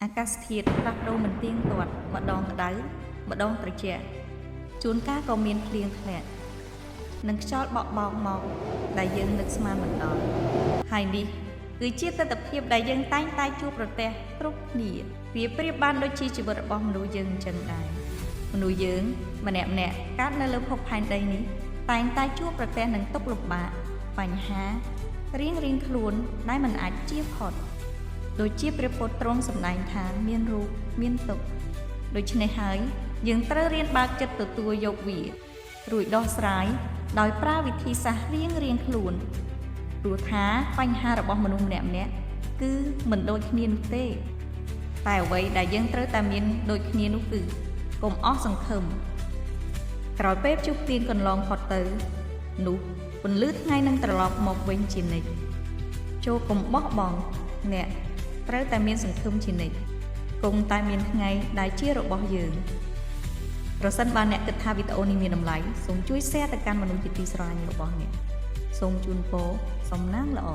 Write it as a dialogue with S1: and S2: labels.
S1: អាកាសធាតុផ្លាស់ប្ដូរមិនទៀងទាត់ម្ដងក្តៅម្ដងត្រជាក់ជួនកាលក៏មានភ្លៀងធ្លាក់និងខ្យល់បក់បោកមកដែលយើងនឹកស្មានមិនដល់ហើយនេះគឺជាទស្សនវិជ្ជាដែលយើងតែងតែជួបប្រទះគ្រប់គ្នាវាប្រៀបបានដូចជាជីវិតរបស់មនុស្សយើងអញ្ចឹងដែរមនុស្សយើងម្នាក់កើតនៅលើភពផែនដីនេះតែងតែជួបប្រទះនឹងទុក្ខលំបាកបញ្ហារៀងខ្លួនដែលមិនអាចជៀសផុតដូចជាព្រះពុទ្ធទ្រង់សម្ដែងថាមានរូបមានទុក្ខដូច្នេះហើយយើងត្រូវរៀនបើកចិត្តទទួលយកវារួចដោះស្រាយដោយប្រើវិធីសាស្ត្ររៀងខ្លួនព្រោះថាបញ្ហារបស់មនុស្សម្នាក់គឺមិនដូចគ្នានោះទេតែអ្វីដែលយើងត្រូវតែមានដូចគ្នានោះគឺកុំអស់សង្ឃឹមក្រោយពេលជួបទានកន្លងផុតទៅនោះពន្លឺថ្ងៃនឹងត្រឡប់មកវិញជានិច្ចចូលកុំបោះបង់អ្នកត្រូវតែមានសង្ឃឹមជានិច្ចគង់តែមានថ្ងៃដែលជារបស់យើងប្រសិនបើអ្នកគិតថាវីដេអូនេះមានតម្លៃសូមជួយ share ទៅកាន់មនុស្សជាទីស្រឡាញ់របស់អ្នកសូមជូនពរសំណាងល្អ